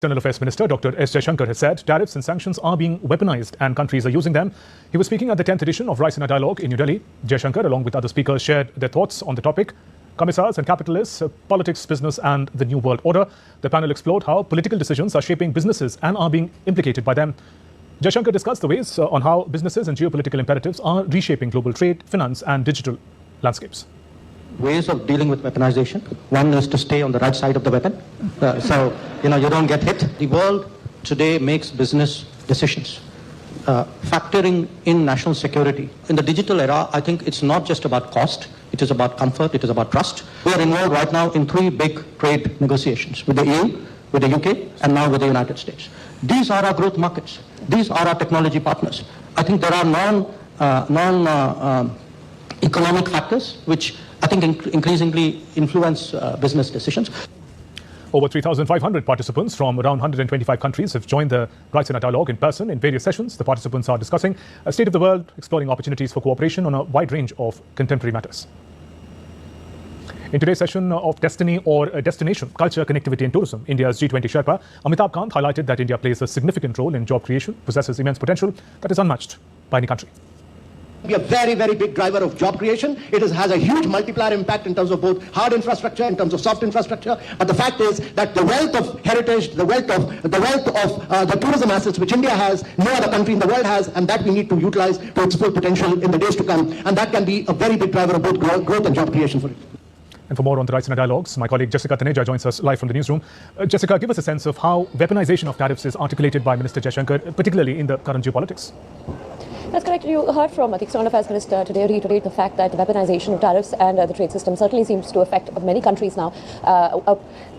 External Affairs Minister Dr. S. Jaishankar has said tariffs and sanctions are being weaponized and countries are using them. He was speaking at the 10th edition of Raisina Dialogue in New Delhi. Jaishankar, along with other speakers, shared their thoughts on the topic. Commissars and capitalists, politics, business and the new world order. The panel explored how political decisions are shaping businesses and are being implicated by them. Jaishankar discussed the ways on how businesses and geopolitical imperatives are reshaping global trade, finance and digital landscapes. Ways of dealing with weaponization. One is to stay on the right side of the weapon. So, you don't get hit. The world today makes business decisions, factoring in national security. In the digital era, I think it's not just about cost. It is about comfort. It is about trust. We are involved right now in 3 big trade negotiations with the EU, with the UK, and now with the United States. These are our growth markets. These are our technology partners. I think there are non-economic factors which I think increasingly influence business decisions. Over 3,500 participants from around 125 countries have joined the Raisina Dialogue in person in various sessions. The participants are discussing a state of the world, exploring opportunities for cooperation on a wide range of contemporary matters. In today's session of Destiny or Destination, Culture, Connectivity and Tourism, India's G20 Sherpa, Amitabh Kant highlighted that India plays a significant role in job creation, possesses immense potential that is unmatched by any country. Be a very, very big driver of job creation. It has a huge multiplier impact in terms of both hard infrastructure, in terms of soft infrastructure. But the fact is that the wealth of heritage, the wealth of the tourism assets which India has, no other country in the world has, and that we need to utilize to its full potential in the days to come. And that can be a very big driver of both growth and job creation for it. And for more on the Raisina Dialogues, my colleague Jessica Taneja joins us live from the newsroom. Jessica, give us a sense of how weaponization of tariffs is articulated by Minister Jaishankar, particularly in the current geopolitics. That's correct. You heard from the External Affairs Minister today reiterate the fact that the weaponization of tariffs and the trade system certainly seems to affect many countries now.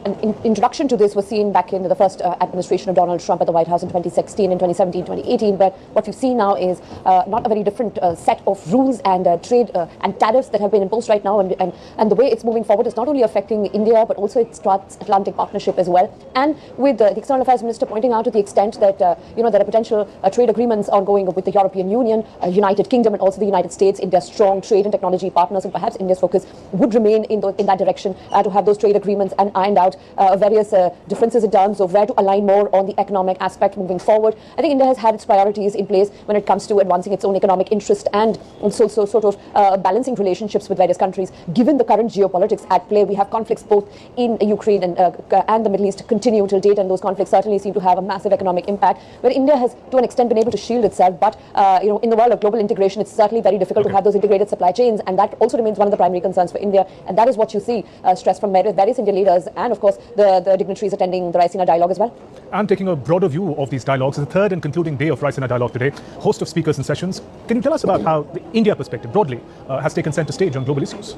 An introduction to this was seen back in the first administration of Donald Trump at the White House in 2016, in 2017, 2018. But what we've seen now is not a very different set of rules and trade and tariffs that have been imposed right now. And the way it's moving forward is not only affecting India, but also its transatlantic partnership as well. And with the External Affairs Minister pointing out to the extent that there are potential trade agreements ongoing with the European Union, United Kingdom and also the United States, India's strong trade and technology partners, and perhaps India's focus would remain in that direction to have those trade agreements and ironed out various differences in terms of where to align more on the economic aspect moving forward. I think India has had its priorities in place when it comes to advancing its own economic interest and also sort of balancing relationships with various countries. Given the current geopolitics at play, we have conflicts both in Ukraine and the Middle East continue till date, and those conflicts certainly seem to have a massive economic impact, where India has to an extent been able to shield itself. But in the world of global integration, it's certainly very difficult to have those integrated supply chains, and that also remains one of the primary concerns for India. And that is what you see stressed from various Indian leaders and, of course, the dignitaries attending the Raisina Dialogue as well. And taking a broader view of these dialogues, the third and concluding day of Raisina Dialogue today, host of speakers and sessions. Can you tell us about how the India perspective broadly has taken center stage on global issues?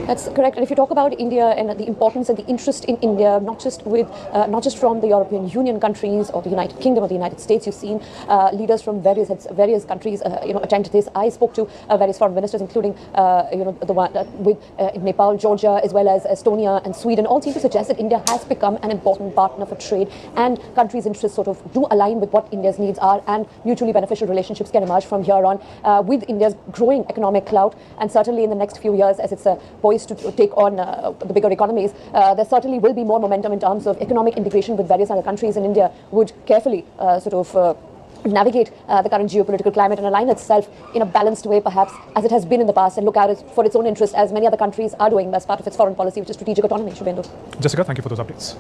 That's correct. And if you talk about India and the importance and the interest in India, not just from the European Union countries or the United Kingdom or the United States, you've seen leaders from various countries attend this. I spoke to various foreign ministers, including the one with Nepal, Georgia, as well as Estonia and Sweden. All seem to suggest that India has become an important partner for trade, and countries' interests sort of do align with what India's needs are, and mutually beneficial relationships can emerge from here on with India's growing economic clout. And certainly in the next few years, as it's poised to take on the bigger economies, there certainly will be more momentum in terms of economic integration with various other countries, and India would carefully navigate the current geopolitical climate and align itself in a balanced way, perhaps, as it has been in the past, and look out for its own interest, as many other countries are doing as part of its foreign policy, which is strategic autonomy. Shubhendu. Jessica, thank you for those updates.